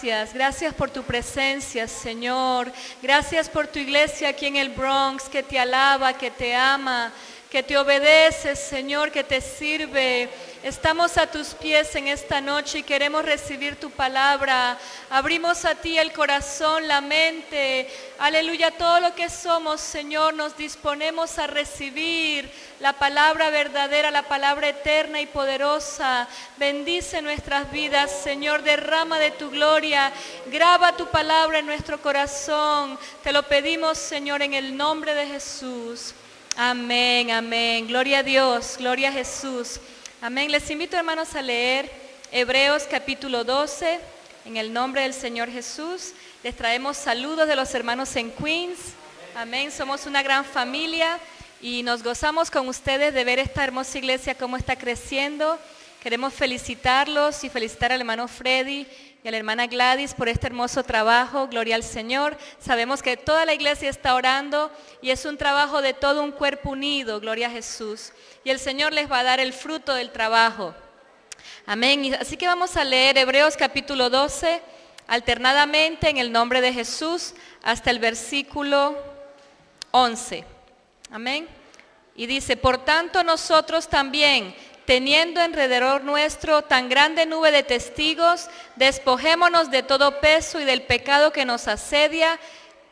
gracias. Gracias por tu presencia, Señor. Gracias por tu iglesia aquí en el Bronx, que te alaba, que te ama, que te obedece, Señor, que te sirve. Estamos a tus pies en esta noche y queremos recibir tu palabra. Abrimos a ti el corazón, la mente, aleluya, todo lo que somos, Señor, nos disponemos a recibir la palabra verdadera, la palabra eterna y poderosa. Bendice nuestras vidas, Señor, derrama de tu gloria, graba tu palabra en nuestro corazón. Te lo pedimos, Señor, en el nombre de Jesús. Amén, amén. Gloria a Dios, gloria a Jesús. Amén. Les invito, hermanos, a leer Hebreos capítulo 12, en el nombre del Señor Jesús. Les traemos saludos de los hermanos en Queens. Amén. Somos una gran familia y nos gozamos con ustedes de ver esta hermosa iglesia cómo está creciendo. Queremos felicitarlos y felicitar al hermano Freddy y a la hermana Gladys por este hermoso trabajo. Gloria al Señor. Sabemos que toda la iglesia está orando y es un trabajo de todo un cuerpo unido. Gloria a Jesús. Y el Señor les va a dar el fruto del trabajo. Amén. Así que vamos a leer Hebreos capítulo 12 alternadamente en el nombre de Jesús hasta el versículo 11. Amén. Y dice: por tanto nosotros también, teniendo alrededor nuestro tan grande nube de testigos, despojémonos de todo peso y del pecado que nos asedia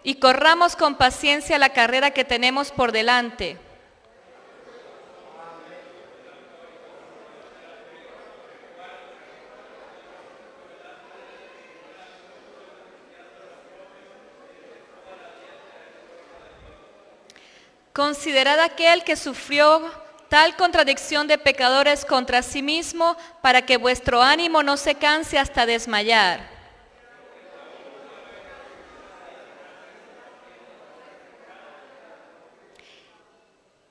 y corramos con paciencia la carrera que tenemos por delante. Considerad aquel que sufrió tal contradicción de pecadores contra sí mismo, para que vuestro ánimo no se canse hasta desmayar.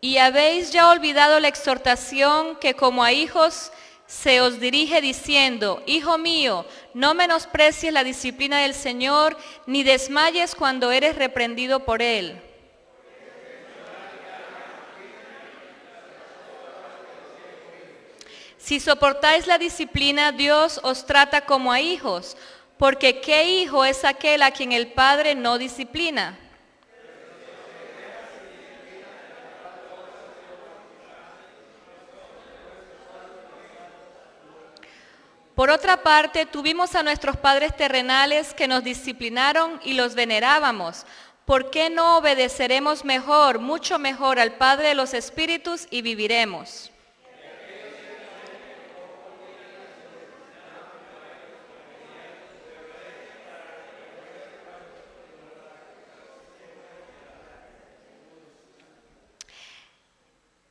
Y habéis ya olvidado la exhortación que como a hijos se os dirige diciendo: Hijo mío, no menosprecies la disciplina del Señor, ni desmayes cuando eres reprendido por Él. Si soportáis la disciplina, Dios os trata como a hijos, porque ¿qué hijo es aquel a quien el Padre no disciplina? Por otra parte, tuvimos a nuestros padres terrenales que nos disciplinaron y los venerábamos. ¿Por qué no obedeceremos mejor, mucho mejor al Padre de los Espíritus y viviremos?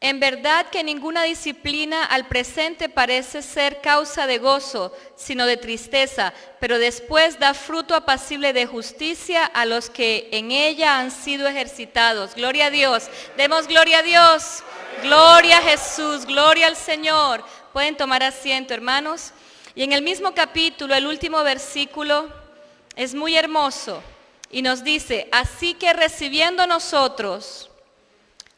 En verdad que ninguna disciplina al presente parece ser causa de gozo, sino de tristeza, pero después da fruto apacible de justicia a los que en ella han sido ejercitados. Gloria a Dios. Demos gloria a Dios. Gloria a Jesús. Gloria al Señor. Pueden tomar asiento, hermanos. Y en el mismo capítulo, el último versículo es muy hermoso y nos dice: así que recibiendo nosotros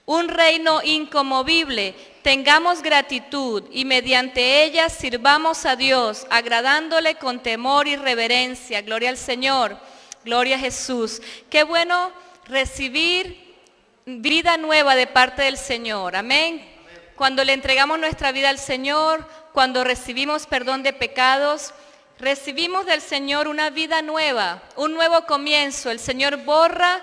un reino inconmovible, tengamos gratitud y mediante ella sirvamos a Dios, agradándole con temor y reverencia. Gloria al Señor, gloria a Jesús. Qué bueno recibir vida nueva de parte del Señor, amén. Cuando le entregamos nuestra vida al Señor, cuando recibimos perdón de pecados, recibimos del Señor una vida nueva, un nuevo comienzo. El Señor borra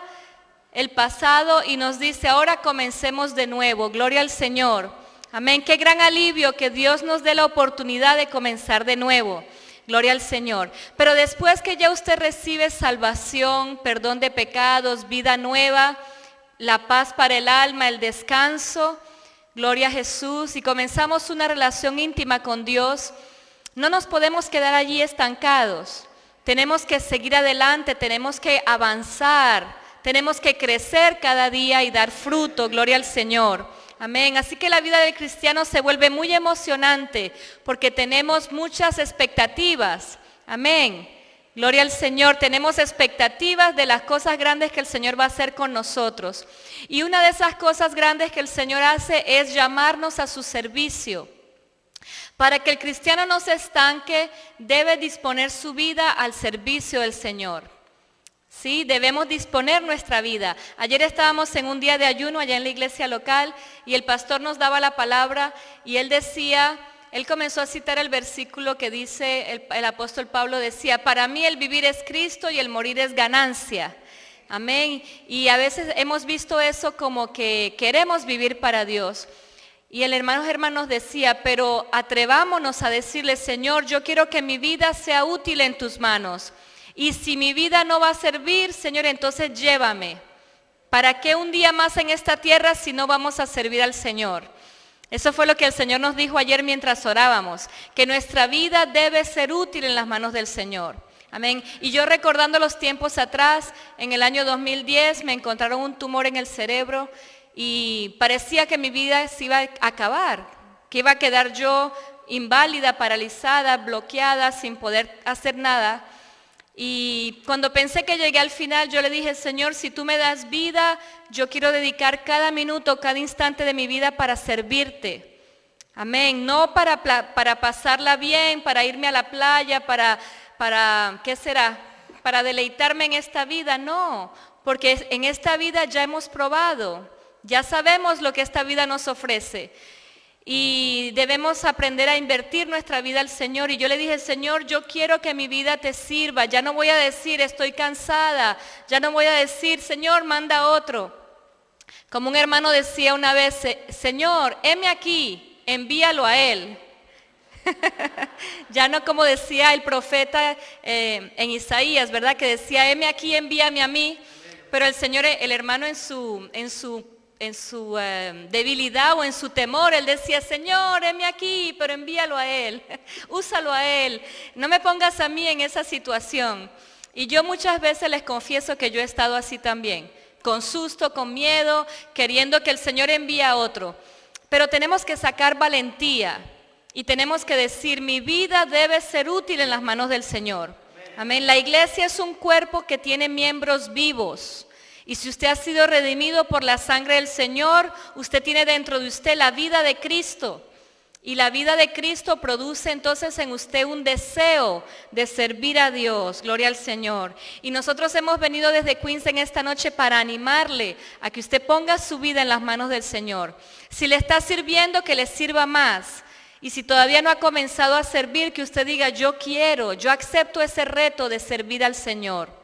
el pasado y nos dice: ahora comencemos de nuevo. Gloria al Señor. Amén. Qué gran alivio que Dios nos dé la oportunidad de comenzar de nuevo. Gloria al Señor. Pero después que ya usted recibe salvación, perdón de pecados, vida nueva, la paz para el alma, el descanso, gloria a Jesús, y comenzamos una relación íntima con Dios, no nos podemos quedar allí estancados. Tenemos que seguir adelante, tenemos que avanzar. Tenemos que crecer cada día y dar fruto, gloria al Señor. Amén. Así que la vida del cristiano se vuelve muy emocionante porque tenemos muchas expectativas. Amén. Gloria al Señor. Tenemos expectativas de las cosas grandes que el Señor va a hacer con nosotros. Y una de esas cosas grandes que el Señor hace es llamarnos a su servicio. Para que el cristiano no se estanque, debe disponer su vida al servicio del Señor. Sí, debemos disponer nuestra vida. Ayer estábamos en un día de ayuno allá en la iglesia local y el pastor nos daba la palabra y él comenzó a citar el versículo que dice, el apóstol Pablo decía, para mí el vivir es Cristo y el morir es ganancia. Amén. Y a veces hemos visto eso como que queremos vivir para Dios. Y el hermano Germán nos decía, pero atrevámonos a decirle, Señor, yo quiero que mi vida sea útil en tus manos. Y si mi vida no va a servir, Señor, entonces llévame. ¿Para qué un día más en esta tierra si no vamos a servir al Señor? Eso fue lo que el Señor nos dijo ayer mientras orábamos, que nuestra vida debe ser útil en las manos del Señor. Amén. Y yo recordando los tiempos atrás, en el año 2010 me encontraron un tumor en el cerebro y parecía que mi vida se iba a acabar, que iba a quedar yo inválida, paralizada, bloqueada, sin poder hacer nada. Y cuando pensé que llegué al final, yo le dije, Señor, si tú me das vida, yo quiero dedicar cada minuto, cada instante de mi vida para servirte. Amén. No para pasarla bien, para irme a la playa, ¿qué será? Para deleitarme en esta vida. No, porque en esta vida ya hemos probado, ya sabemos lo que esta vida nos ofrece. Y debemos aprender a invertir nuestra vida al Señor. Y yo le dije, Señor, yo quiero que mi vida te sirva. Ya no voy a decir, estoy cansada. Ya no voy a decir, Señor, manda a otro. Como un hermano decía una vez, Señor, heme aquí, envíalo a Él. Ya no como decía el profeta en Isaías, ¿verdad? Que decía, heme aquí, envíame a mí. Pero el Señor, el hermano en su debilidad o en su temor, él decía, Señor, heme aquí, pero envíalo a Él, úsalo a Él, no me pongas a mí en esa situación. Y yo muchas veces les confieso que yo he estado así también, con susto, con miedo, queriendo que el Señor envíe a otro. Pero tenemos que sacar valentía y tenemos que decir, mi vida debe ser útil en las manos del Señor. Amén. La iglesia es un cuerpo que tiene miembros vivos. Y si usted ha sido redimido por la sangre del Señor, usted tiene dentro de usted la vida de Cristo. Y la vida de Cristo produce entonces en usted un deseo de servir a Dios. Gloria al Señor. Y nosotros hemos venido desde Queens en esta noche para animarle a que usted ponga su vida en las manos del Señor. Si le está sirviendo, que le sirva más. Y si todavía no ha comenzado a servir, que usted diga, yo acepto ese reto de servir al Señor.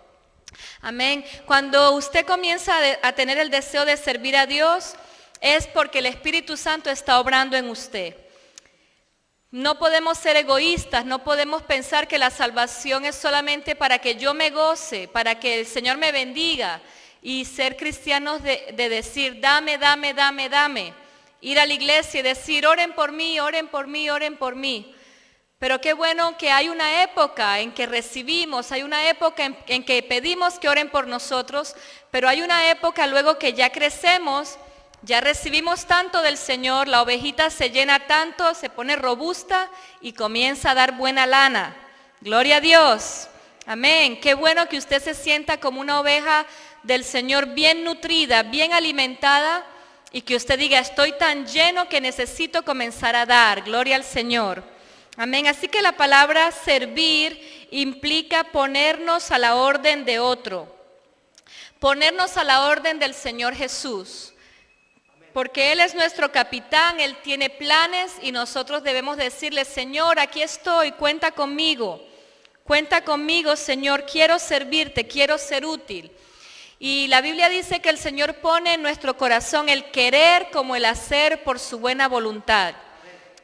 Amén. Cuando usted comienza a tener el deseo de servir a Dios, es porque el Espíritu Santo está obrando en usted. No podemos ser egoístas, no podemos pensar que la salvación es solamente para que yo me goce, para que el Señor me bendiga y ser cristianos de decir, dame, dame, dame, dame. Ir a la iglesia y decir, oren por mí, oren por mí, oren por mí. Pero qué bueno que hay una época en que recibimos, hay una época en que pedimos que oren por nosotros, pero hay una época luego que ya crecemos, ya recibimos tanto del Señor, la ovejita se llena tanto, se pone robusta y comienza a dar buena lana. Gloria a Dios. Amén. Qué bueno que usted se sienta como una oveja del Señor bien nutrida, bien alimentada y que usted diga, estoy tan lleno que necesito comenzar a dar. Gloria al Señor. Amén. Así que la palabra servir implica ponernos a la orden de otro. Ponernos a la orden del Señor Jesús. Porque Él es nuestro capitán, Él tiene planes y nosotros debemos decirle, Señor, aquí estoy, cuenta conmigo. Cuenta conmigo, Señor, quiero servirte, quiero ser útil. Y la Biblia dice que el Señor pone en nuestro corazón el querer como el hacer por su buena voluntad.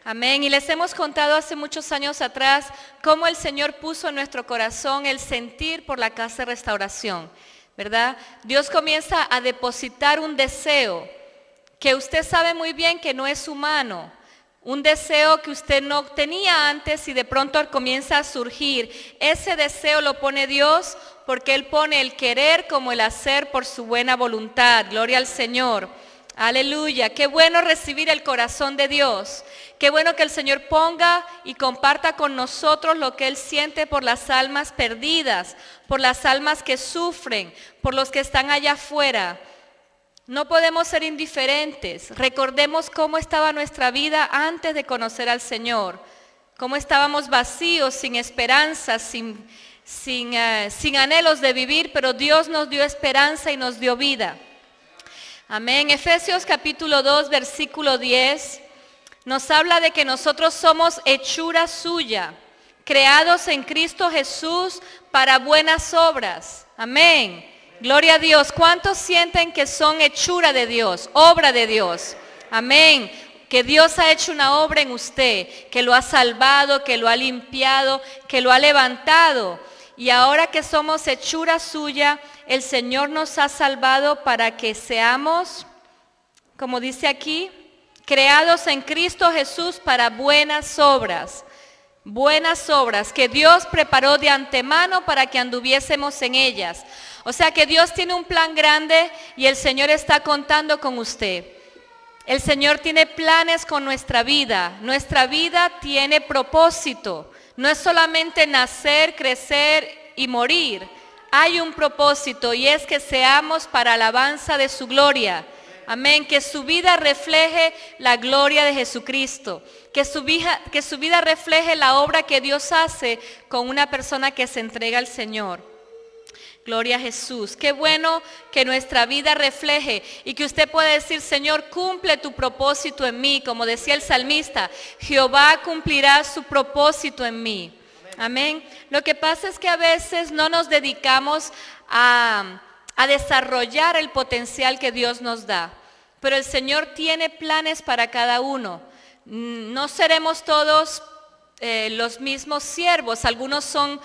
Amén. Y les hemos contado hace muchos años atrás cómo el Señor puso en nuestro corazón el sentir por la casa de restauración, ¿verdad? Dios comienza a depositar un deseo que usted sabe muy bien que no es humano, un deseo que usted no tenía antes y de pronto comienza a surgir. Ese deseo lo pone Dios porque Él pone el querer como el hacer por su buena voluntad. Gloria al Señor. Aleluya, qué bueno recibir el corazón de Dios, qué bueno que el Señor ponga y comparta con nosotros lo que Él siente por las almas perdidas, por las almas que sufren, por los que están allá afuera. No podemos ser indiferentes, recordemos cómo estaba nuestra vida antes de conocer al Señor. cómo estábamos vacíos, sin esperanza, sin anhelos de vivir, pero Dios nos dio esperanza y nos dio vida. Amén. Efesios capítulo 2, versículo 10, nos habla de que nosotros somos hechura suya, creados en Cristo Jesús para buenas obras. Amén. Gloria a Dios. ¿Cuántos sienten que son hechura de Dios, obra de Dios? Amén. Que Dios ha hecho una obra en usted, que lo ha salvado, que lo ha limpiado, que lo ha levantado. Y ahora que somos hechura suya, el Señor nos ha salvado para que seamos, como dice aquí, creados en Cristo Jesús para buenas obras que Dios preparó de antemano para que anduviésemos en ellas. O sea que Dios tiene un plan grande y el Señor está contando con usted. El Señor tiene planes con nuestra vida tiene propósito. No es solamente nacer, crecer y morir. Hay un propósito y es que seamos para alabanza de su gloria. Amén, que su vida refleje la gloria de Jesucristo, que su vida refleje la obra que Dios hace con una persona que se entrega al Señor. Gloria a Jesús. Qué bueno que nuestra vida refleje y que usted pueda decir, Señor, cumple tu propósito en mí. Como decía el salmista, Jehová cumplirá su propósito en mí. Amén. Lo que pasa es que a veces no nos dedicamos a desarrollar el potencial que Dios nos da. Pero el Señor tiene planes para cada uno. No seremos todos los mismos siervos. Algunos son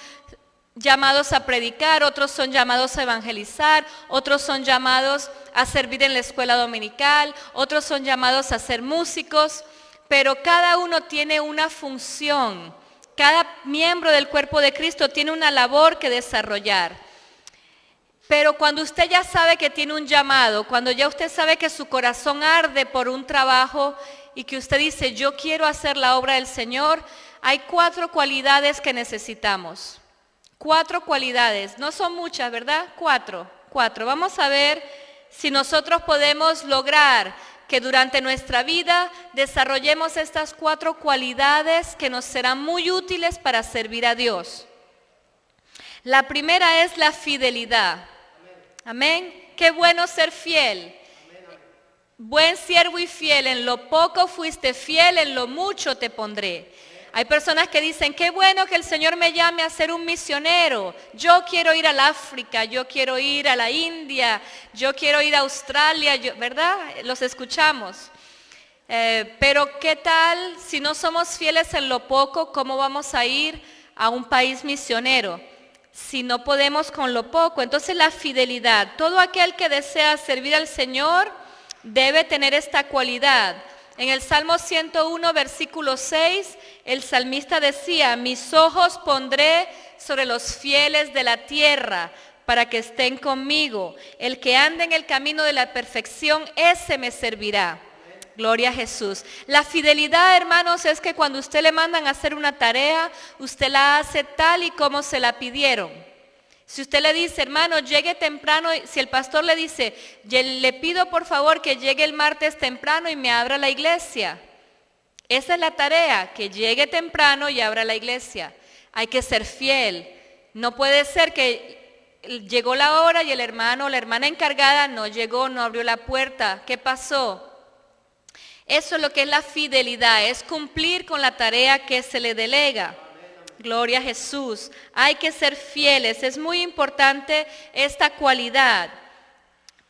llamados a predicar, otros son llamados a evangelizar, otros son llamados a servir en la escuela dominical, otros son llamados a ser músicos, pero cada uno tiene una función, cada miembro del cuerpo de Cristo tiene una labor que desarrollar. Pero cuando usted ya sabe que tiene un llamado, cuando ya usted sabe que su corazón arde por un trabajo y que usted dice, yo quiero hacer la obra del Señor, hay 4 cualidades que necesitamos. 4 cualidades, no son muchas, ¿verdad? 4. Vamos a ver si nosotros podemos lograr que durante nuestra vida desarrollemos estas 4 cualidades que nos serán muy útiles para servir a Dios. La primera es la fidelidad. Amén. Qué bueno ser fiel. Buen siervo y fiel, en lo poco fuiste fiel, en lo mucho te pondré. Hay personas que dicen, qué bueno que el Señor me llame a ser un misionero. Yo quiero ir al África, yo quiero ir a la India, yo quiero ir a Australia, ¿verdad? Los escuchamos. Pero ¿qué tal si no somos fieles en lo poco? ¿Cómo vamos a ir a un país misionero si no podemos con lo poco? Entonces la fidelidad. Todo aquel que desea servir al Señor debe tener esta cualidad. En el Salmo 101, versículo 6, el salmista decía, mis ojos pondré sobre los fieles de la tierra para que estén conmigo. El que ande en el camino de la perfección, ese me servirá. Gloria a Jesús. La fidelidad, hermanos, es que cuando usted le mandan a hacer una tarea, usted la hace tal y como se la pidieron. Si usted le dice, hermano, llegue temprano, si el pastor le dice, le pido por favor que llegue el martes temprano y me abra la iglesia. Esa es la tarea, que llegue temprano y abra la iglesia. Hay que ser fiel. No puede ser que llegó la hora y el hermano o la hermana encargada no llegó, no abrió la puerta. ¿Qué pasó? Eso es lo que es la fidelidad, es cumplir con la tarea que se le delega. Gloria a Jesús. Hay que ser fieles. Es muy importante esta cualidad.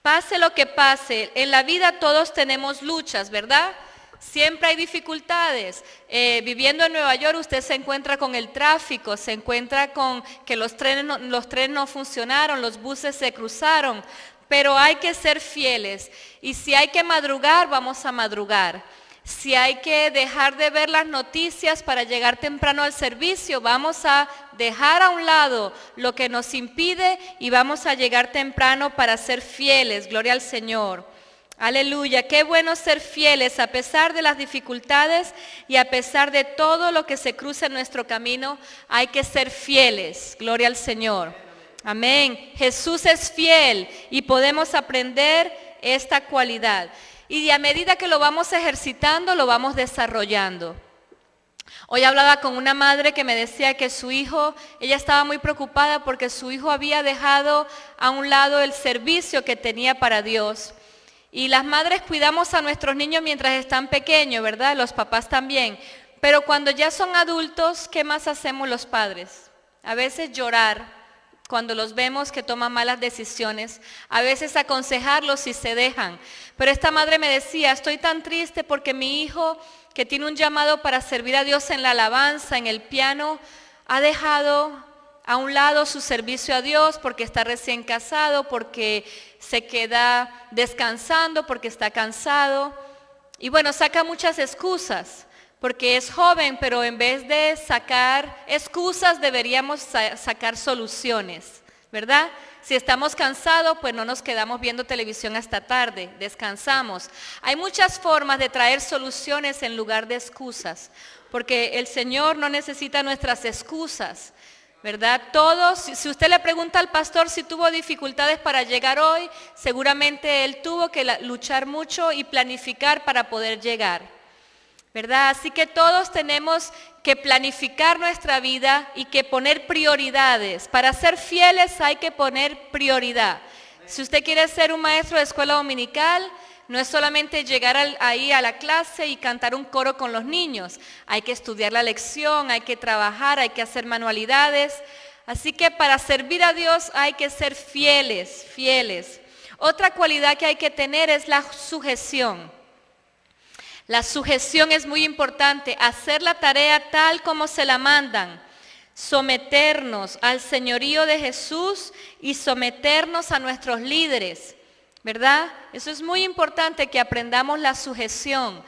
Pase lo que pase, en la vida todos tenemos luchas, ¿verdad? Siempre hay dificultades. Viviendo en Nueva York usted se encuentra con el tráfico, se encuentra con que los trenes no funcionaron, los buses se cruzaron. Pero hay que ser fieles. Y si hay que madrugar, vamos a madrugar. Si hay que dejar de ver las noticias para llegar temprano al servicio, vamos a dejar a un lado lo que nos impide y vamos a llegar temprano para ser fieles. Gloria al Señor. Aleluya. Qué bueno ser fieles a pesar de las dificultades y a pesar de todo lo que se cruza en nuestro camino. Hay que ser fieles. Gloria al Señor. Amén. Jesús es fiel y podemos aprender esta cualidad. Y a medida que lo vamos ejercitando, lo vamos desarrollando. Hoy hablaba con una madre que me decía que su hijo, ella estaba muy preocupada porque su hijo había dejado a un lado el servicio que tenía para Dios. Y las madres cuidamos a nuestros niños mientras están pequeños, ¿verdad? Los papás también. Pero cuando ya son adultos, ¿qué más hacemos los padres? A veces llorar cuando los vemos que toman malas decisiones. A veces aconsejarlos si se dejan. Pero esta madre me decía, estoy tan triste porque mi hijo, que tiene un llamado para servir a Dios en la alabanza, en el piano, ha dejado a un lado su servicio a Dios porque está recién casado, porque se queda descansando, porque está cansado. Y bueno, saca muchas excusas, porque es joven, pero en vez de sacar excusas deberíamos sacar soluciones, ¿verdad? Si estamos cansados, pues no nos quedamos viendo televisión hasta tarde, descansamos. Hay muchas formas de traer soluciones en lugar de excusas, porque el Señor no necesita nuestras excusas, ¿verdad? Todos, si usted le pregunta al pastor si tuvo dificultades para llegar hoy, seguramente él tuvo que luchar mucho y planificar para poder llegar, ¿verdad? Así que todos tenemos que planificar nuestra vida y que poner prioridades. Para ser fieles hay que poner prioridad. Si usted quiere ser un maestro de escuela dominical, no es solamente llegar ahí a la clase y cantar un coro con los niños. Hay que estudiar la lección, hay que trabajar, hay que hacer manualidades. Así que para servir a Dios hay que ser fieles, fieles. Otra cualidad que hay que tener es la sujeción. La sujeción es muy importante, hacer la tarea tal como se la mandan, someternos al señorío de Jesús y someternos a nuestros líderes, ¿verdad? Eso es muy importante que aprendamos la sujeción,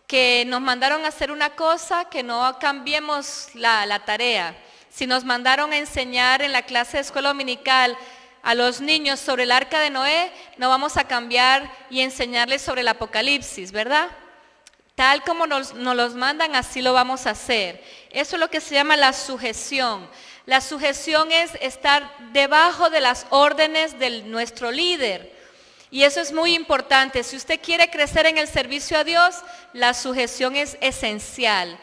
que nos mandaron a hacer una cosa, que no cambiemos la tarea. Si nos mandaron a enseñar en la clase de escuela dominical a los niños sobre el arca de Noé, no vamos a cambiar y enseñarles sobre el Apocalipsis, ¿verdad? Tal como nos los mandan, así lo vamos a hacer. Eso es lo que se llama la sujeción. La sujeción es estar debajo de las órdenes de nuestro líder. Y eso es muy importante. Si usted quiere crecer en el servicio a Dios, la sujeción es esencial.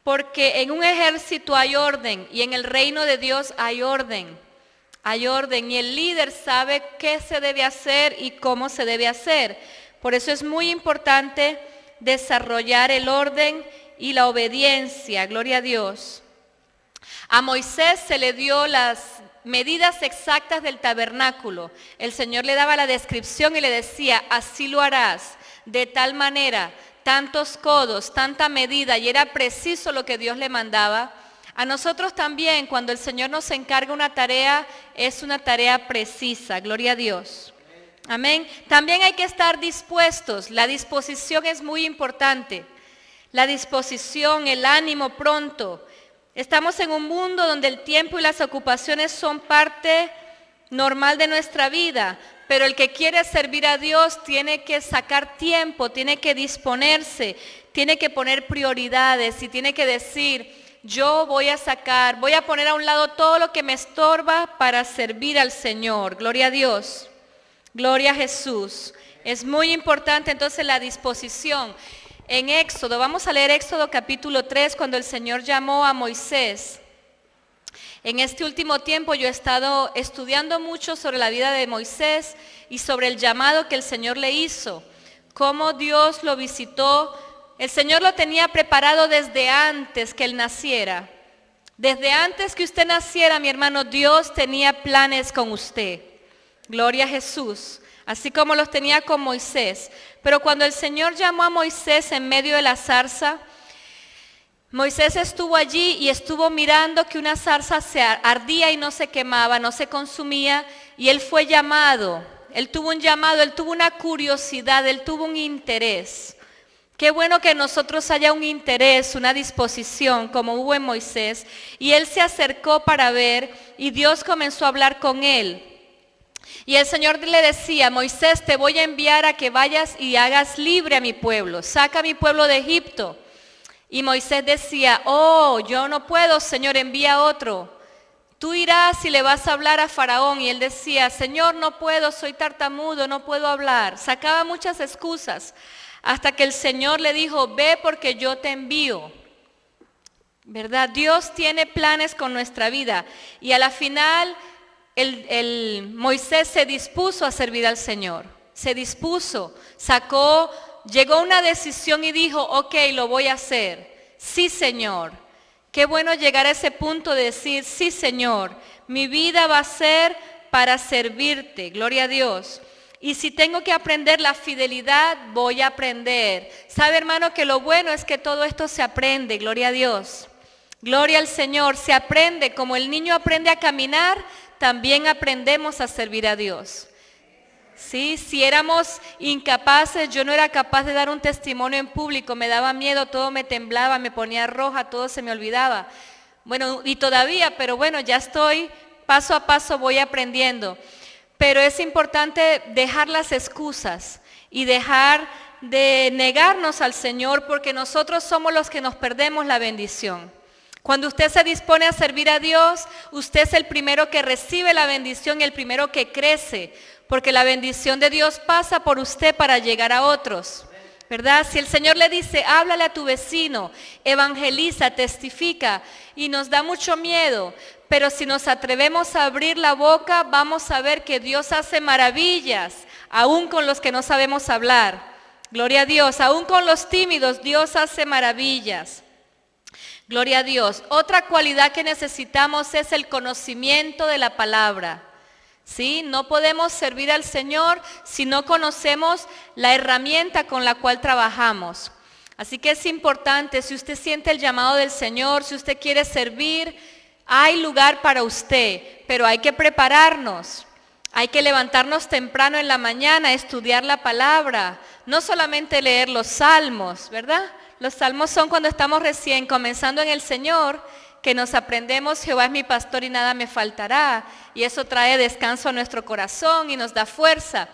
Porque en un ejército hay orden y en el reino de Dios hay orden. Hay orden y el líder sabe qué se debe hacer y cómo se debe hacer. Por eso es muy importante desarrollar el orden y la obediencia, gloria a Dios. A Moisés se le dio las medidas exactas del tabernáculo. El Señor le daba la descripción y le decía, así lo harás, de tal manera, tantos codos, tanta medida, y era preciso lo que Dios le mandaba. A nosotros también, cuando el Señor nos encarga una tarea, es una tarea precisa, gloria a Dios. Amén. También hay que estar dispuestos. La disposición es muy importante. La disposición, el ánimo pronto. Estamos en un mundo donde el tiempo y las ocupaciones son parte normal de nuestra vida, pero el que quiere servir a Dios tiene que sacar tiempo, tiene que disponerse, tiene que poner prioridades y tiene que decir, yo voy a poner a un lado todo lo que me estorba para servir al Señor. Gloria a Dios. Gloria a Jesús. Es muy importante entonces la disposición. En Éxodo, vamos a leer Éxodo capítulo 3, cuando el Señor llamó a Moisés. En este último tiempo yo he estado estudiando mucho sobre la vida de Moisés y sobre el llamado que el Señor le hizo, cómo Dios lo visitó. El Señor lo tenía preparado desde antes que él naciera. Desde antes que usted naciera, mi hermano, Dios tenía planes con usted. Gloria a Jesús, así como los tenía con Moisés. Pero cuando el Señor llamó a Moisés en medio de la zarza, Moisés estuvo allí y estuvo mirando que una zarza se ardía y no se quemaba, no se consumía, y él fue llamado. Él tuvo un llamado, él tuvo una curiosidad, él tuvo un interés. Qué bueno que en nosotros haya un interés, una disposición, como hubo en Moisés. Y él se acercó para ver y Dios comenzó a hablar con él. Y el Señor le decía, Moisés, te voy a enviar a que vayas y hagas libre a mi pueblo. Saca a mi pueblo de Egipto. Y Moisés decía, oh, yo no puedo, Señor, envía a otro. Tú irás y le vas a hablar a Faraón. Y él decía, Señor, no puedo, soy tartamudo, no puedo hablar. Sacaba muchas excusas hasta que el Señor le dijo, ve porque yo te envío. ¿verdad? Dios tiene planes con nuestra vida y a la final el Moisés se dispuso a servir al Señor, se dispuso, llegó a una decisión y dijo, ok, lo voy a hacer, sí Señor. Qué bueno llegar a ese punto de decir, sí Señor, mi vida va a ser para servirte, gloria a Dios. Y si tengo que aprender la fidelidad, voy a aprender. ¿Sabe, hermano, que lo bueno es que todo esto se aprende, gloria a Dios? Gloria al Señor, se aprende, como el niño aprende a caminar, también aprendemos a servir a Dios. Sí, si éramos incapaces, yo no era capaz de dar un testimonio en público, me daba miedo, todo me temblaba, me ponía roja, todo se me olvidaba. Bueno, y todavía, pero bueno, ya estoy, paso a paso voy aprendiendo. Pero es importante dejar las excusas y dejar de negarnos al Señor porque nosotros somos los que nos perdemos la bendición. Cuando usted se dispone a servir a Dios, usted es el primero que recibe la bendición y el primero que crece, porque la bendición de Dios pasa por usted para llegar a otros, ¿verdad? Si el Señor le dice, háblale a tu vecino, evangeliza, testifica, y nos da mucho miedo, pero si nos atrevemos a abrir la boca, vamos a ver que Dios hace maravillas, aún con los que no sabemos hablar. Gloria a Dios, aún con los tímidos, Dios hace maravillas. Gloria a Dios. Otra cualidad que necesitamos es el conocimiento de la palabra. ¿Sí? No podemos servir al Señor si no conocemos la herramienta con la cual trabajamos. Así que es importante, si usted siente el llamado del Señor, si usted quiere servir, hay lugar para usted, pero hay que prepararnos. Hay que levantarnos temprano en la mañana, estudiar la palabra, no solamente leer los salmos, ¿verdad? Los salmos son cuando estamos recién comenzando en el Señor, que nos aprendemos, Jehová es mi pastor y nada me faltará, y eso trae descanso a nuestro corazón y nos da fuerza.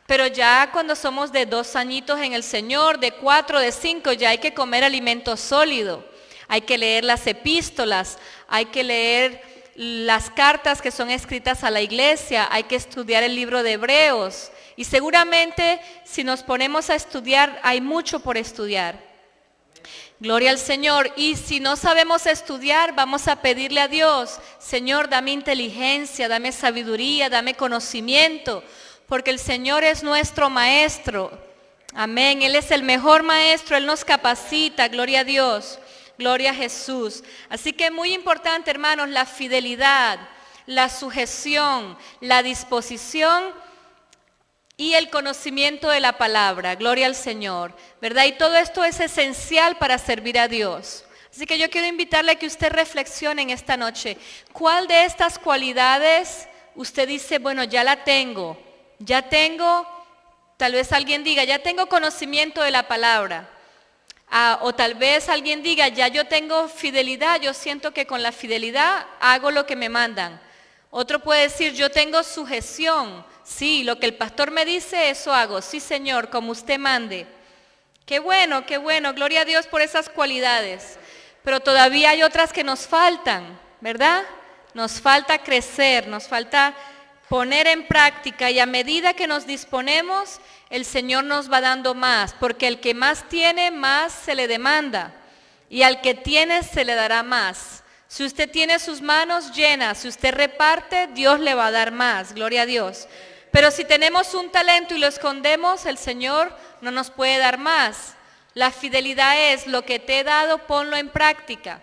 Pero ya cuando somos de 2 añitos en el Señor, de 4, de 5, ya hay que comer alimento sólido, hay que leer las epístolas, hay que leer las cartas que son escritas a la iglesia, hay que estudiar el libro de Hebreos, y seguramente si nos ponemos a estudiar, hay mucho por estudiar. Gloria al Señor. Y si no sabemos estudiar, vamos a pedirle a Dios, Señor, dame inteligencia, dame sabiduría, dame conocimiento, porque el Señor es nuestro maestro. Amén. Él es el mejor maestro, Él nos capacita. Gloria a Dios. Gloria a Jesús. Así que muy importante, hermanos, la fidelidad, la sujeción, la disposición y el conocimiento de la palabra. Gloria al Señor, ¿verdad? Y todo esto es esencial para servir a Dios. Así que yo quiero invitarle a que usted reflexione en esta noche. ¿Cuál de estas cualidades usted dice, bueno, ya la tengo? Ya tengo, tal vez alguien diga, ya tengo conocimiento de la palabra. O tal vez alguien diga, ya yo tengo fidelidad, yo siento que con la fidelidad hago lo que me mandan. Otro puede decir, yo tengo sujeción, sí, lo que el pastor me dice, eso hago, sí Señor, como usted mande. Qué bueno, gloria a Dios por esas cualidades. Pero todavía hay otras que nos faltan, ¿verdad? Nos falta crecer, nos falta poner en práctica, y a medida que nos disponemos, el Señor nos va dando más, porque el que más tiene, más se le demanda, y al que tiene se le dará más. Si usted tiene sus manos llenas, si usted reparte, Dios le va a dar más, gloria a Dios. Pero si tenemos un talento y lo escondemos, el Señor no nos puede dar más. La fidelidad es, lo que te he dado, ponlo en práctica.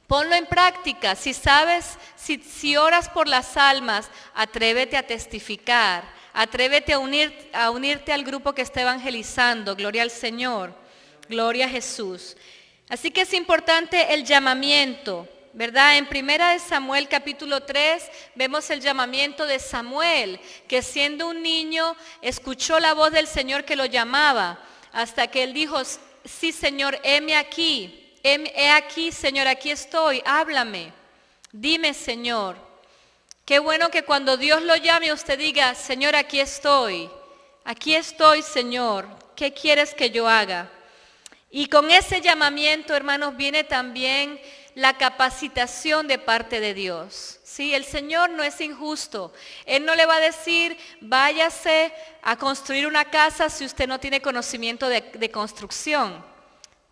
Ponlo en práctica. Si sabes, si oras por las almas, atrévete a testificar. Atrévete a unirte al grupo que está evangelizando. Gloria al Señor. Gloria a Jesús. Así que es importante el llamamiento, ¿verdad? En 1 Samuel capítulo 3 vemos el llamamiento de Samuel, que siendo un niño escuchó la voz del Señor que lo llamaba, hasta que él dijo, sí Señor, heme aquí. He aquí, Señor, aquí estoy, háblame, dime, Señor. Qué bueno que cuando Dios lo llame usted diga, Señor, aquí estoy, Señor, ¿qué quieres que yo haga? Y con ese llamamiento, hermanos, viene también la capacitación de parte de Dios. Sí, el Señor no es injusto. Él no le va a decir, váyase a construir una casa si usted no tiene conocimiento de construcción,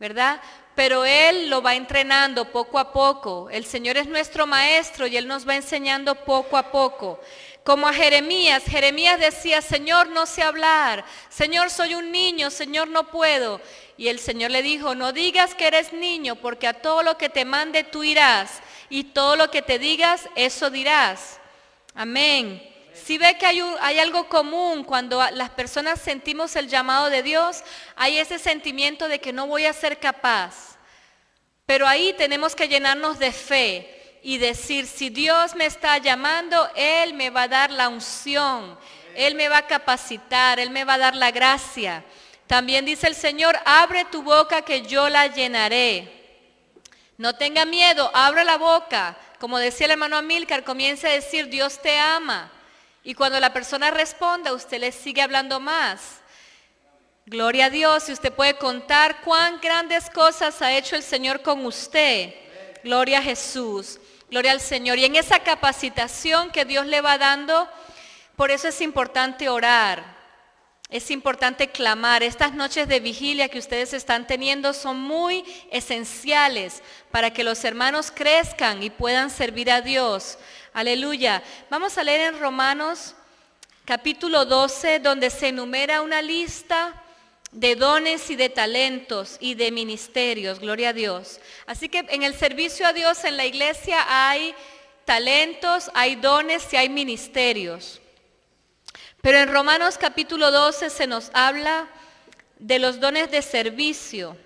¿verdad? pero Él lo va entrenando poco a poco. El Señor es nuestro maestro y Él nos va enseñando poco a poco. Como a Jeremías decía, Señor, no sé hablar, Señor, soy un niño, Señor, no puedo. Y el Señor le dijo, no digas que eres niño, porque a todo lo que te mande tú irás, y todo lo que te digas, eso dirás. Amén. Si ve que hay algo común cuando las personas sentimos el llamado de Dios, hay ese sentimiento de que no voy a ser capaz. Pero ahí tenemos que llenarnos de fe y decir, si Dios me está llamando, Él me va a dar la unción, Él me va a capacitar, Él me va a dar la gracia. También dice el Señor, abre tu boca que yo la llenaré. No tenga miedo, abra la boca. Como decía el hermano Amílcar, comience a decir, Dios te ama. Y cuando la persona responda, usted le sigue hablando más. Gloria a Dios, y usted puede contar cuán grandes cosas ha hecho el Señor con usted. Gloria a Jesús, gloria al Señor. Y en esa capacitación que Dios le va dando, por eso es importante orar. Es importante clamar. Estas noches de vigilia que ustedes están teniendo son muy esenciales para que los hermanos crezcan y puedan servir a Dios. Aleluya. Vamos a leer en Romanos capítulo 12, donde se enumera una lista de dones y de talentos y de ministerios. Gloria a Dios. Así que en el servicio a Dios en la iglesia hay talentos, hay dones y hay ministerios. Pero en Romanos capítulo 12 se nos habla de los dones de servicio.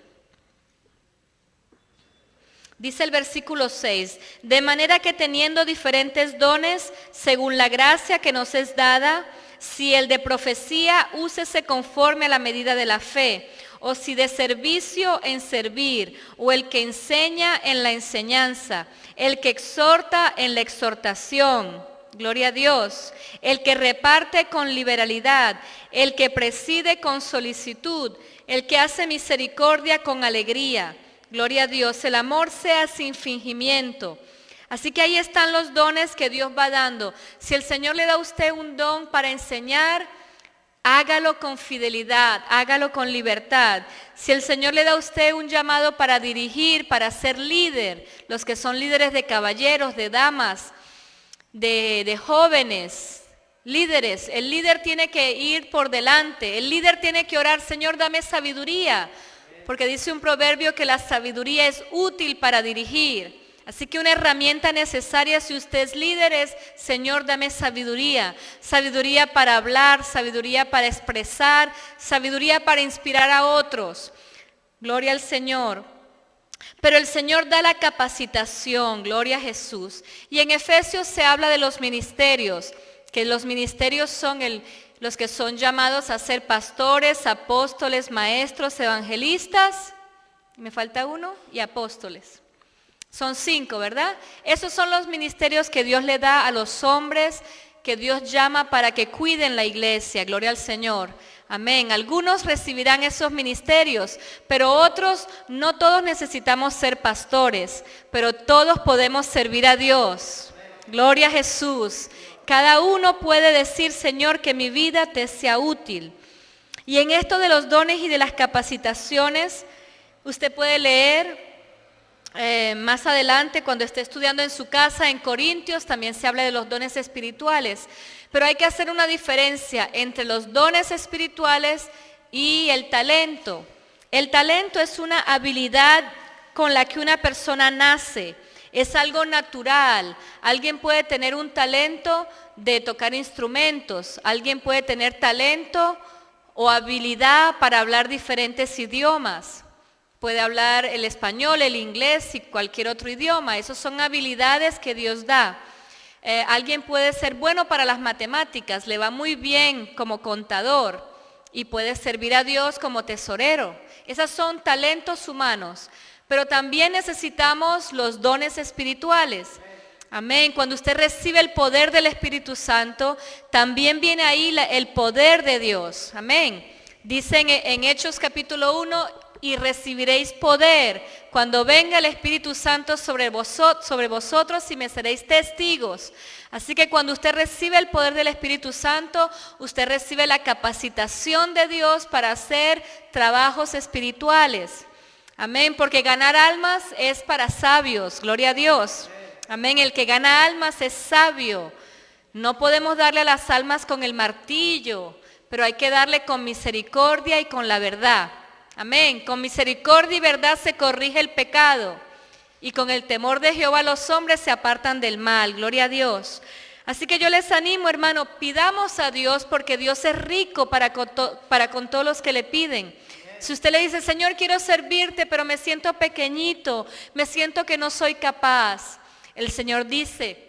Dice el versículo 6, de manera que teniendo diferentes dones, según la gracia que nos es dada, si el de profecía, úsese conforme a la medida de la fe, o si de servicio en servir, o el que enseña en la enseñanza, el que exhorta en la exhortación. Gloria a Dios, el que reparte con liberalidad, el que preside con solicitud, el que hace misericordia con alegría. Gloria a Dios, el amor sea sin fingimiento. Así que ahí están los dones que Dios va dando. Si el Señor le da a usted un don para enseñar, hágalo con fidelidad, hágalo con libertad. Si el Señor le da a usted un llamado para dirigir, para ser líder, los que son líderes de caballeros, de damas, de jóvenes, líderes, el líder tiene que ir por delante, el líder tiene que orar, Señor, dame sabiduría, porque dice un proverbio que la sabiduría es útil para dirigir. Así que una herramienta necesaria si usted es líder es, Señor, dame sabiduría, sabiduría para hablar, sabiduría para expresar, sabiduría para inspirar a otros. Gloria al Señor. Pero el Señor da la capacitación, gloria a Jesús. Y en Efesios se habla de los ministerios, que los ministerios son los que son llamados a ser pastores, apóstoles, maestros, evangelistas, me falta uno, y apóstoles. Son 5, ¿verdad? Esos son los ministerios que Dios le da a los hombres, que Dios llama para que cuiden la iglesia, gloria al Señor. Amén. Algunos recibirán esos ministerios, pero otros, no todos necesitamos ser pastores, pero todos podemos servir a Dios. Gloria a Jesús. Cada uno puede decir, Señor, que mi vida te sea útil. Y en esto de los dones y de las capacitaciones, usted puede leer más adelante, cuando esté estudiando en su casa, en Corintios, también se habla de los dones espirituales. Pero hay que hacer una diferencia entre los dones espirituales y el talento. El talento es una habilidad con la que una persona nace. Es algo natural. Alguien puede tener un talento de tocar instrumentos. Alguien puede tener talento o habilidad para hablar diferentes idiomas. Puede hablar el español, el inglés y cualquier otro idioma. Esas son habilidades que Dios da. Alguien puede ser bueno para las matemáticas, le va muy bien como contador y puede servir a Dios como tesorero. Esos son talentos humanos, pero también necesitamos los dones espirituales. Amén. Cuando usted recibe el poder del Espíritu Santo, también viene ahí el poder de Dios. Amén. Dicen en Hechos capítulo 1, y recibiréis poder cuando venga el Espíritu Santo sobre vosotros y me seréis testigos. Así que cuando usted recibe el poder del Espíritu Santo, usted recibe la capacitación de Dios para hacer trabajos espirituales. Amén, porque ganar almas es para sabios, gloria a Dios. Amén, el que gana almas es sabio. No podemos darle a las almas con el martillo, pero hay que darle con misericordia y con la verdad. Amén, con misericordia y verdad se corrige el pecado, y con el temor de Jehová los hombres se apartan del mal, gloria a Dios. Así que yo les animo, hermano, pidamos a Dios, porque Dios es rico para con todos los que le piden. Si usted le dice, Señor, quiero servirte, pero me siento pequeñito, me siento que no soy capaz, el Señor dice,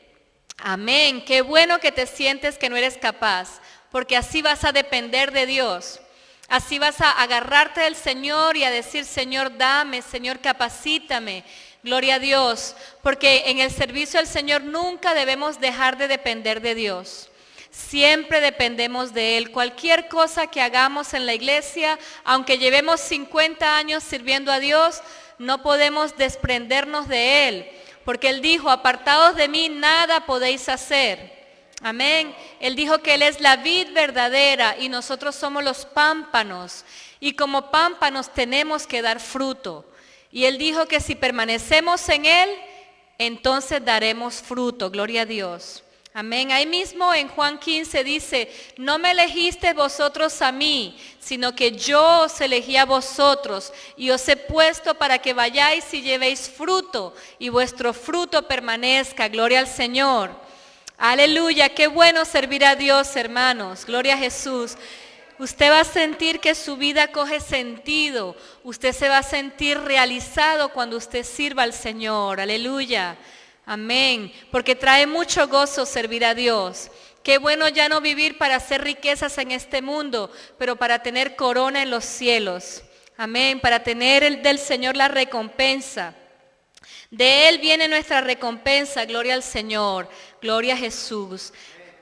amén, qué bueno que te sientes que no eres capaz, porque así vas a depender de Dios. Así vas a agarrarte del Señor y a decir, Señor, dame, Señor, capacítame. Gloria a Dios, porque en el servicio al Señor nunca debemos dejar de depender de Dios. Siempre dependemos de Él. Cualquier cosa que hagamos en la iglesia, aunque llevemos 50 años sirviendo a Dios, no podemos desprendernos de Él. Porque Él dijo, apartados de mí nada podéis hacer. Amén. Él dijo que Él es la vid verdadera y nosotros somos los pámpanos. Y como pámpanos tenemos que dar fruto. Y Él dijo que si permanecemos en Él, entonces daremos fruto. Gloria a Dios. Amén. Ahí mismo en Juan 15 dice, no me elegisteis vosotros a mí, sino que yo os elegí a vosotros y os he puesto para que vayáis y llevéis fruto y vuestro fruto permanezca. Gloria al Señor. Aleluya, qué bueno servir a Dios, hermanos. Gloria a Jesús. Usted va a sentir que su vida coge sentido. Usted se va a sentir realizado cuando usted sirva al Señor. Aleluya. Amén. Porque trae mucho gozo servir a Dios. Qué bueno ya no vivir para hacer riquezas en este mundo, pero para tener corona en los cielos. Amén. Para tener del Señor la recompensa. De Él viene nuestra recompensa. Gloria al Señor. Gloria a Jesús.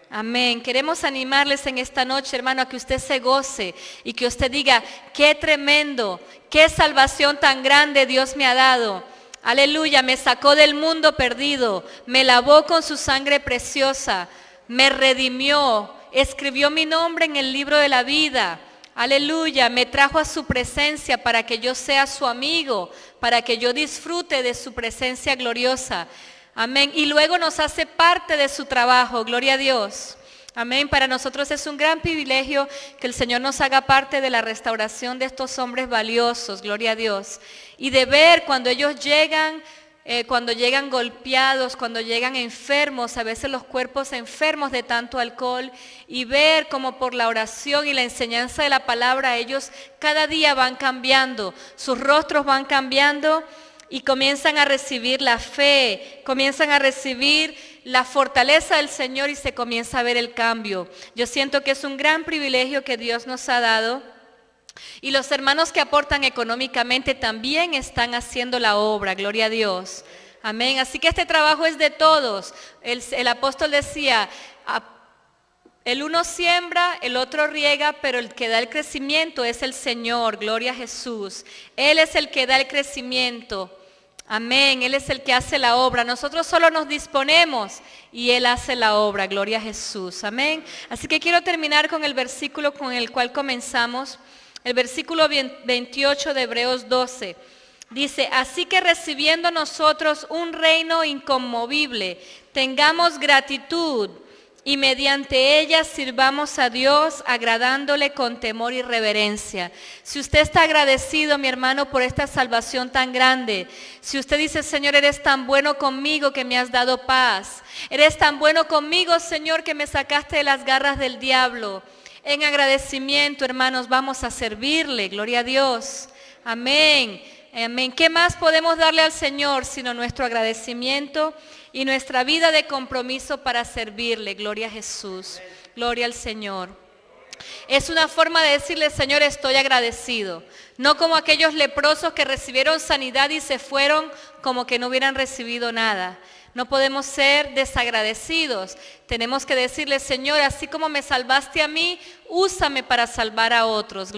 Amén. Queremos animarles en esta noche, hermano, a que usted se goce y que usted diga, qué tremendo, qué salvación tan grande Dios me ha dado. Aleluya, me sacó del mundo perdido, me lavó con su sangre preciosa, me redimió, escribió mi nombre en el libro de la vida. Aleluya, me trajo a su presencia para que yo sea su amigo, para que yo disfrute de su presencia gloriosa. Amén. Y luego nos hace parte de su trabajo. Gloria a Dios. Amén. Para nosotros es un gran privilegio que el Señor nos haga parte de la restauración de estos hombres valiosos. Gloria a Dios. Y de ver cuando ellos llegan, golpeados, cuando llegan enfermos, a veces los cuerpos enfermos de tanto alcohol, y ver como por la oración y la enseñanza de la palabra ellos cada día van cambiando, sus rostros van cambiando. Y comienzan a recibir la fe, comienzan a recibir la fortaleza del Señor y se comienza a ver el cambio. Yo siento que es un gran privilegio que Dios nos ha dado. Y los hermanos que aportan económicamente también están haciendo la obra, gloria a Dios. Amén. Así que este trabajo es de todos. El apóstol decía, el uno siembra, el otro riega, pero el que da el crecimiento es el Señor, gloria a Jesús. Él es el que da el crecimiento. Amén, Él es el que hace la obra. Nosotros solo nos disponemos y Él hace la obra. Gloria a Jesús. Amén. Así que quiero terminar con el versículo con el cual comenzamos. El versículo 28 de Hebreos 12. Dice, así que recibiendo nosotros un reino inconmovible, tengamos gratitud y mediante ella sirvamos a Dios agradándole con temor y reverencia. Si usted está agradecido, mi hermano, por esta salvación tan grande, si usted dice, Señor, eres tan bueno conmigo que me has dado paz, eres tan bueno conmigo, Señor, que me sacaste de las garras del diablo, en agradecimiento, hermanos, vamos a servirle, gloria a Dios. Amén. Amén. ¿Qué más podemos darle al Señor sino nuestro agradecimiento y nuestra vida de compromiso para servirle? Gloria a Jesús. Gloria al Señor. Es una forma de decirle, Señor, estoy agradecido. No como aquellos leprosos que recibieron sanidad y se fueron como que no hubieran recibido nada. No podemos ser desagradecidos. Tenemos que decirle, Señor, así como me salvaste a mí, úsame para salvar a otros.